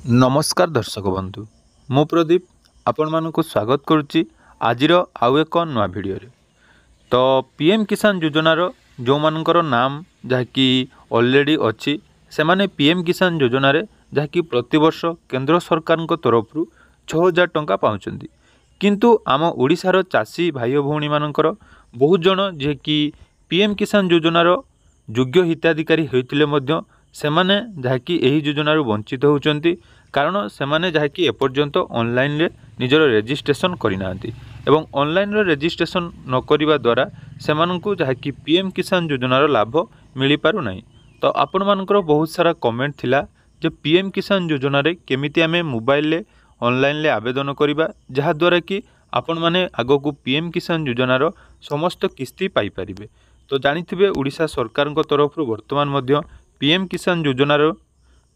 नमस्कार दर्शक बंधु मु प्रदीप आपण मानक स्वागत करुच्ची आजिर आउ एक नुआ भिडियो रे। तो पीएम किसान योजनार जो मानकर नाम जहाँकि ऑलरेडी अच्छी से माने पीएम किसान योजना रे जहाँकि प्रतिवर्ष केंद्र सरकार तरफ 6000 टंका पाउछंती। किंतु आम ओडिशार चाषी भाई भौणी मानकर बहुत जन जे कि पीएम किसान योजनार योग्य हिताधिकारी होइतिले मध्य सेमाने जहाँकि यही योजनार वंचित होउछंती कारण सेमाने जहाँकि एपर्यंत ऑनलाइन रे निजर रेजिस्ट्रेशन करिना एवं ऑनलाइन रे रेजिस्ट्रेशन न करिबा द्वारा सेमानंकु जहाँकि पीएम किसान योजनार लाभ मिली पारु नाही। तो आपण मानकर बहुत सारा कमेंट थिला जे पीएम किसान योजना रे केमिति आमे मोबाइल ले ऑनलाइन ले आवेदन करिबा जहा द्वारा कि आपण माने आगो को पीएम किसान योजनार समस्त किस्ती पाई परिबे। तो जानिथिबे ओडिशा सरकार तरफ वर्तमान मध्य पीएम किसान योजनार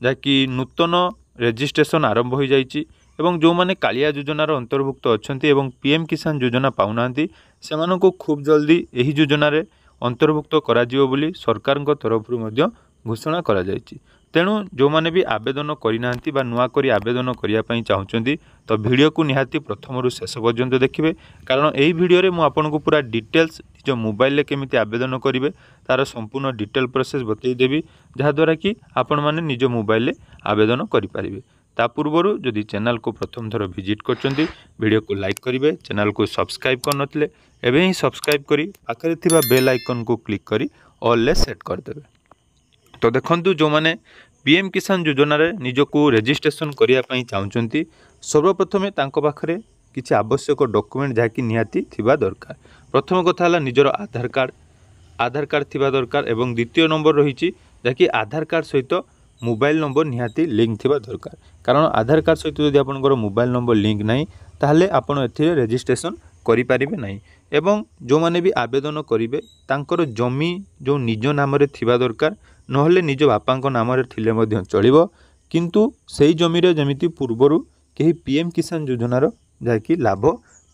जहाँकि नूतन रेजिस्ट्रेशन आरंभ हो जाइए एवं जो माने कालिया योजनार अंतर्भुक्त अच्छंती एवं पीएम किसान योजना पाउनांती सेमानंकु खूब जल्दी यही योजना रे अंतर्भुक्त करा जिवो बोली सरकार तरफ मध्य घोषणा करा जाइए। तेणु जो माने भी आवेदन करिनांती बा नुआ करी आवेदन करिया पई चाहुचंती तो वीडियो को निहाती प्रथम रु शेष पर्यंत देखिबे कारण एही वीडियो रे मु आपनको पूरा डिटेल्स जो मोबाइल ले केमिति आवेदन करिवे तार संपूर्ण डिटेल प्रोसेस बतई देबी जहा द्वारा कि आपण माने निज मोबाइल ले आवेदन करि परिबे। ता पूर्वरु जदि चैनल को प्रथम थर विजिट करचंती वीडियो को लाइक करिवे, चैनल को सब्सक्राइब कर नथिले एबे ही सब्सक्राइब करी पाखरे थिबा बेल आइकन को क्लिक करी ऑल ले सेट कर देबे। तो देखंतु जो माने पीएम किसान योजना रे निजको रेजिस्ट्रेशन करिया पई चाहुचंती सर्वप्रथमे तांको पाखरे किछि आवश्यक डॉक्यूमेंट जाकी निहाती थिबा दरकार। प्रथम कथा हला निजर आधार कार्ड थिबा दरकार एवं द्वितीय नंबर रहिछि जाकी आधार कार्ड सहित मोबाइल नंबर निहाती लिंक थिबा दरकार कारण आधार कार्ड सहित जदि आपनकर मोबाइल नंबर लिंक नाही ताहले आपण एथिरे रेजिस्ट्रेशन करि पारिबे नाही। एवं जो माने भी आवेदन करिवे तांकर जमी जो निज नाम रे थिबा दरकार नहले निज बापांको नाम रे थिले मध्य चलिबो किंतु सेही जमी रे जेमिति पूर्वरु केही पीएम किसान योजनार जाकी लाभ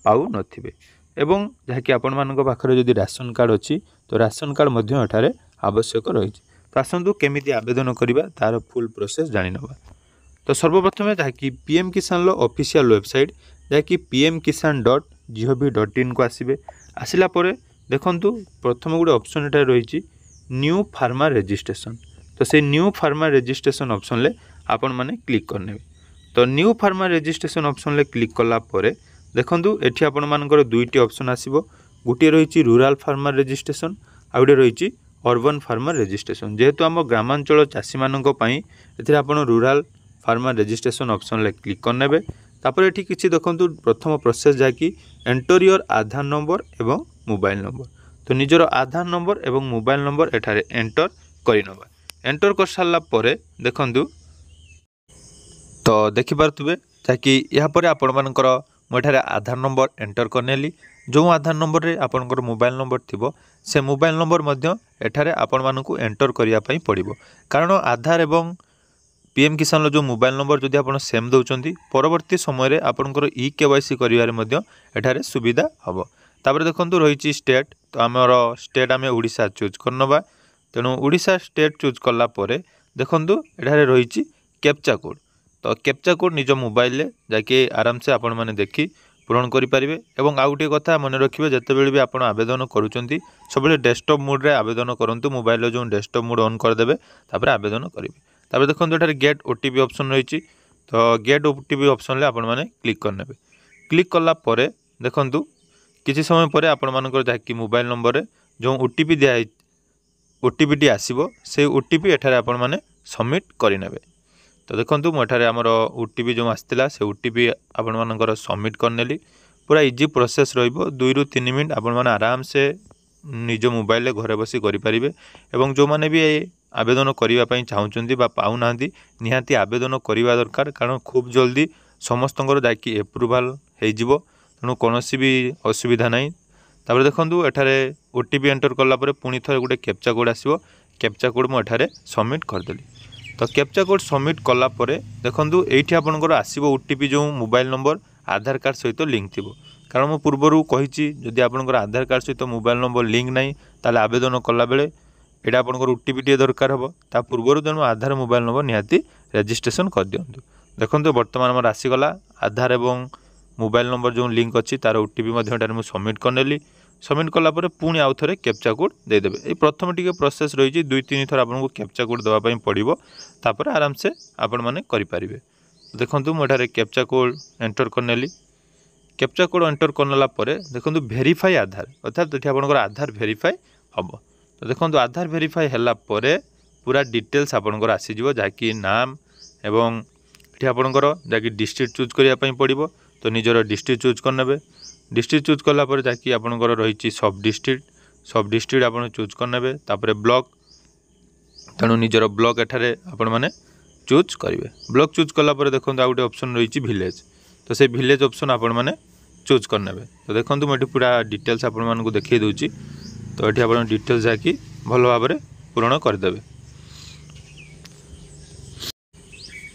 पाउ नथिबे एवं जाकी आपण मानक पाखरे जदि राशन कार्ड अछि तो राशन कार्ड मध्य एठारे आवश्यक रहिछि। तो आसंतु केमिति आवेदन करिबा तार फुल प्रोसेस जानि नबा। तो सर्वप्रथमे जाकी पीएम किसान लो ऑफिशियल वेबसाइट जाकी pmkisan.gov.in को आसीबे। आसिला परे देखंतु प्रथम गुडे ऑप्शन एटा रहिछि न्यू फार्मर रेजिस्ट्रेशन। तो से न्यू फार्मर रेजिस्ट्रेशन ऑप्शन ले आपण माने क्लिक करनेबे। तो न्यू फार्मर रेजिस्ट्रेशन ऑप्शन ले क्लिक कला परे देखंतु एठी आपण मानकर दुईटी ऑप्शन आसीबो गुटी रहिछि रूरल फार्मर रेजिस्ट्रेशन आ गुटे रहिछि अर्बन फार्मर रेजिस्ट्रेशन। जेहेतु आम ग्रामांचल चाषी मानक पई एथिरे आपण रूरल फार्मर रेजिस्ट्रेशन ऑप्शन ले क्लिक करनेबे। तापर एठी किछि देखंतु प्रथम प्रोसेस जाकी एंटर योर आधार नंबर एवं मोबाइल नंबर। तो निजर आधार नंबर एवं मोबाइल नंबर एठारे एंटर करिनबा। एंटर कर सारला परे देखंतु तो देखि पारथुबे ताकि या परे आपण मानकर मोठारे आधार नंबर एंटर करनेली जो आधार नंबर रे आपनकर मोबाइल नंबर थिबो से मोबाइल नंबर मध्य एठारे आपण मानकु एंटर करिया पई पड़िबो कारण आधार एवं पीएम किसान लो जो मोबाइल नंबर जदि आपण सेम दउचंती परवर्ती समय रे आपनकर ई केवाईसी करिवारे मध्य एठारे सुविधा हबो। तापर देखंतु रहिछि स्टेट। तो आमर स्टेट आमे ओडिशा चूज करनबा तेणु ओडिशा स्टेट चूज कला परे देखंतु एठारे रहिछि कैप्चा कोड। तो कैप्चा कोड निज मोबाइल ले जाके आराम से आपण माने देखि पूरण करि परिबे। एवं आ गुटे कथा मन रखिबे जेतेबेले भी आपण आवेदन करूचंती सबले डेस्कटॉप मोड रे आवेदन करंतु मोबाइल लो जो डेस्कटॉप मोड ऑन कर देबे तापर आवेदन करिवे। तापर देखंतु एठारे गेट ओटीपी ऑप्शन रहिछि। तो गेट ओटीपी ऑप्शन ले आपण माने क्लिक करनेबे। क्लिक कला परे देखंतु किछि समय परे आपण मानकर जाकी मोबाइल नंबर रे जो ओटीपी दिया ओटीपी टी आसीबो से ओटीपी एठारे आपण माने सबमिट करिनेबे। तो देखंतु मोठारे हमर ओटीपी जो आस्तिला से ओटीपी आपण मानकर सबमिट करनेली पूरा इजी प्रोसेस रहिबो 2 रु 3 मिनिट आपण माने आराम से निज मोबाइल ले घरे बसी करि परिबे। एवं जो माने भी आवेदन करिवा पई चाहुचंती बा पाउ नांती निहाती आवेदन करिवा दरकार कारण खूब जल्दी समस्तंगर जाकी अप्रूवल हे जिवो तेणु कोनोसी भी असुविधा नाही। तापर देखंतु एठारे ओटीपी एंटर करला परे पुनी थरे गुटे कैप्चा कोड आसीबो कैप्चा कोड मो एठारे सबमिट कर देली। तो कैप्चा कोड सबमिट कला परे देखंतु एठी आपनकर आसीबो ओटीपी जो मोबाइल नंबर आधार कार्ड सहित लिंक थिबो कारण मो पूर्वरु कहिछि जदि आपनकर आधार कार्ड सहित मोबाइल नंबर लिंक नाही ताले आवेदन कला बेले एटा आपनकर ओटीपी टी दरकार हबो ता पूर्वरु तेणु आधार मोबाइल नंबर निहाती रेजिस्ट्रेशन कर दियंतु। देखो बर्तमान आम आसीगला आधार एवं मोबाइल नंबर जो लिंक अच्छी तार ओटीपी मुझे सबमिट करनेली। सबमिट कलापर पुणी आउ थे कैप्चा कोड देदेवे। ये प्रथम टी प्रोसेस रही 2-3 थर आपको कैप्चा कोड देवाई पड़ो तापर आराम से आपण मैंने करें। देखो मुझे कैप्चा कोड एंटर करनेली। कैप्चा कोड एंटर करनेला देखो वेरीफाई आधार अर्थात ये आपंकर आधार वेरीफाई हम। तो देखो आधार वेरीफाई है पूरा डिटेल्स आपंकर आसीज जहाँकि नाम एवं ये आपंकर जहाँकि डिस्ट्रिक्ट चूज करने पड़ो। तो निजर डिस्ट्रिक्ट चूज करने। डिस्ट्रिक्ट चूज कलापर जहाँकि आपंकर रही सब डिस्ट्रिक्ट आप चूज करने। तापर ब्लॉक तेणु निजर ब्लॉक एठारे आपण मैंने चूज करेंगे। ब्लॉक चूज कलापर देखो आ गए ऑप्शन रही विलेज। तो से विलेज ऑप्शन आपण मैंने चूज करने। तो देखो मुझे पूरा डिटेल्स आपण मानक देखिए दूची। तो ये आप डिटेल्स जहाँकि भल भाव पूरण करदे।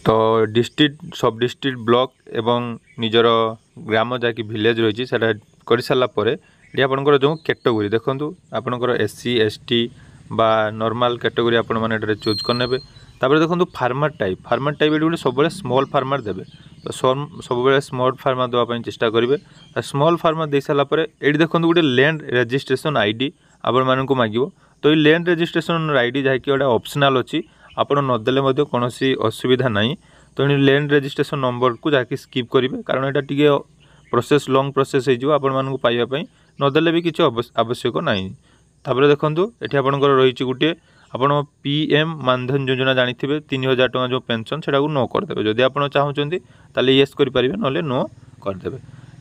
तो डिस्ट्रिक्ट सब डिस्ट्रिक्ट ब्लॉक एवं निजर ग्राम जहाँकि विलेज रही है कर सारापर ये आपंकर जो कैटेगोरी देखो आपंकर SC ST बा नॉर्मल कैटेगोरी आपण मैंने चूज करने। तापर देखो फार्मर टाइप ये गोटे सब स्मॉल फार्मर देवे। तो सब स्मॉल फार्मर देवाई चेष्टा करेंगे। स्मॉल फार्मर दे सारापर ये देखो गोटे लैंड रजिस्ट्रेशन ID आपण मानक मांगो। तो ये लैंड रजिस्ट्रेशन ID जहाँकि गोटे ऑप्शनल अच्छी आप नदेले कौन असुविधा ना। तो लैंड रजिस्ट्रेशन नंबर को जहाँकि स्किप करेंगे कारण यहाँ टी प्रोसेस लॉन्ग प्रोसेस हो पाइबापी नदेले भी किसी आवश्यक ना। तापर देखो ये आपंकर रही गोटे आप PM मानधन योजना जानी 3000 टका जो पेंशन से नो करदे। जदि आप चाहते ताले येस करेंगे ना नो करदे।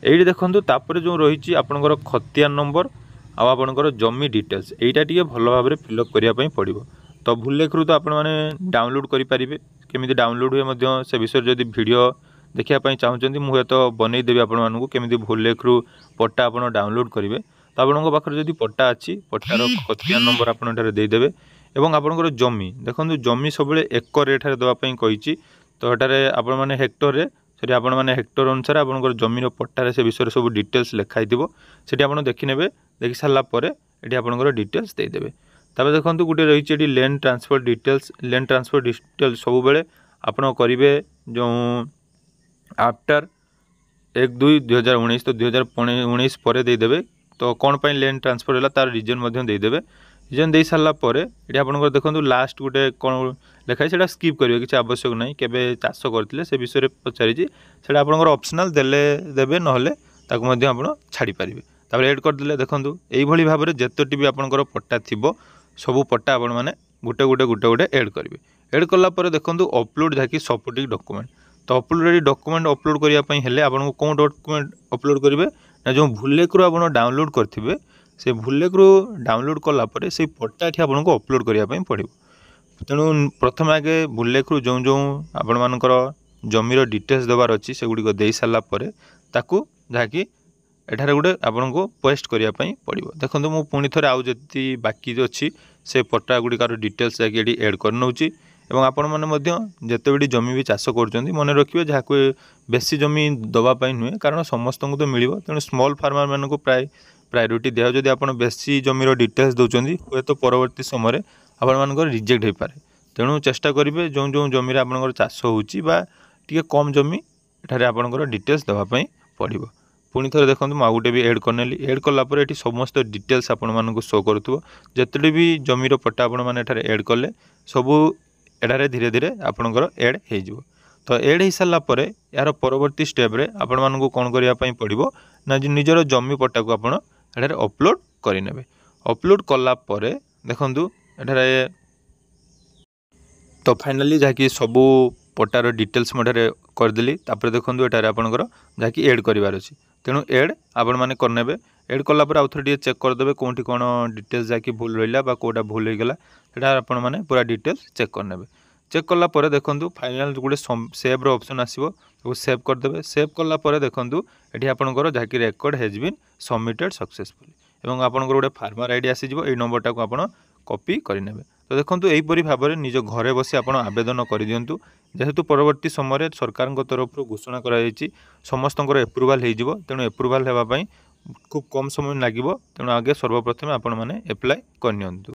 ये देखो तापर जो रही आपंकर खतियान नंबर आपंकर जमी डिटेल्स यहीटा टी भल भाव फिलअप करने पड़ो। तो भूल लेखरू तो आपण मैंने डाउनलोड करेंगे। केमी डाउनलोड हुए से विषय जदि वीडियो देखापी चाहते मुझे तो बनईदेवी आपको केमी भूल लेखरू पट्टा आप डाउनलोड करेंगे। तो आपंक पाखे जदि पट्टा अच्छी पट्टार खतियान नंबर आपदेवे। एवं आपंकर जमी देखो जमी सब एकर एठारे देवाई कही। तो एठारे आपण मैंने हेक्टर से आपण मैंने हेक्टर अनुसार आपंकर जमीर पट्टार से विषय सब डिटेल्स लिखाई से आप देखने। देखी सारापर ये आपंकर डिटेल्स देदेवे। तापर देखो गोटे रही है लैंड ट्रांसफर डिटेल्स सब बेले आपड़ करेंगे जो आफ्टर 1/2/2019। तो 2019 पर देदेवे। तो कौन पर लैंड ट्रांसफर है तार रिजन देदेवे। रिजन दे सारापर ये आपंकर देखो लास्ट गोटे कौन लिखाई से स्किप करेंगे किसी आवश्यक ना। केबे चाष करते से विषय पचारि से आपंकर ऑप्शनल देले देवे ना आप छाड़ी पारे। तापर एड करदे देखो यही भाव में जिते भी आपंकर पट्टा थी सबू पट्टा आपण मैंने गोटे गोटे गोटे गोटे एड करेंगे। एड कलापर देखो अपलोड जहाँकि सपोर्टिंग डॉक्यूमेंट। तो अपलोड डॉक्यूमेंट अपलोड करने आपको कौन डॉक्यूमेंट अपलोड करेंगे ना जो भूलेखरू आप डाउनलोड करेंगे से भूलेखरू डाउनलोड कलापर से पट्टा ये आपको अपलोड करने पड़ो। तेणु प्रथम आगे भूलेखरू जो जो आपण मानकर जमीर डिटेल्स देवार अच्छी से गुड़िक दे सारापर ताकू जहाँकि एठारे गोटे आपको पेस्ट करने पड़ो। देखो मुझे पुणी थे आउ जी बाकी अच्छी से पट्टा गुड़िकार डिटेल्स जैसे एड कर नौची। एवं आपण मैंने जिते भी जमी भी चाष कर मन रखिए जहाँ को बेसी जमी दवापाई नुहे कारण समस्त को तो मिल। तेणु स्मॉल फार्मर मान को प्रायोरिटी दिया। जदि आप बेसी जमीर डिटेल्स दौरान हे तो परवर्ती समय आप रिजेक्ट हो पाए। तेणु चेष्टा करेंगे जो जो जमी आप चाष होटी कम जमी एठारे आपंकर डिटेल्स देवाई पड़ो। पुणी थे देखो मुझे गोटे भी एड करनेली। एड कलापर ये समस्त डिटेल्स आपण शो करुव जिते भी जमीर पट्टा आपने एड कले सबू एठारे धीरे धीरे आपंकर एड हो। तो एड हो सारापर यार परवर्ती स्टेप्रे आपण मानू कौन करने पड़ो ना निजर जमी पट्टा को आप अपलोड करेंगे। अपलोड कलापर देखु एठारे तो फाइनाली जहाँकि सबू पट्टार डिटेल्स मुझे करदेली। तापर देखो एठारे आपंकर जहाँकि एड करार अच्छी तेणु एड आपण मैंने करने। एड कलापर आउ थे चेक करदे कौटी कौन डिटेल्स जहाँकि भूल रहा कौटा भूल होगा से आपण मैंने पूरा डिटेल्स चेक करने। चेक कलापर देखो फाइनाल गोटे सेव्र ऑप्शन आसो सेव करदे। सेव कलापर देखो ये आपंकर जहाँकि record has been submitted successfully एवं आपंकर गोटे फार्मर ID आसीज ये नंबरटा को आप कॉपी करने। तो देखो यहीपरी भाव में निज घरे बसी आप आवेदन कर दिंतु जेहेतु परवर्ती समय सरकार तरफ घोषणा कर समस्त एप्रुवाल हो। तेणु एप्रुवाल होगापाई खूब कम समय लगे। तेणु आगे सर्वप्रथम आपण मैंने एप्लाय करनियंतु।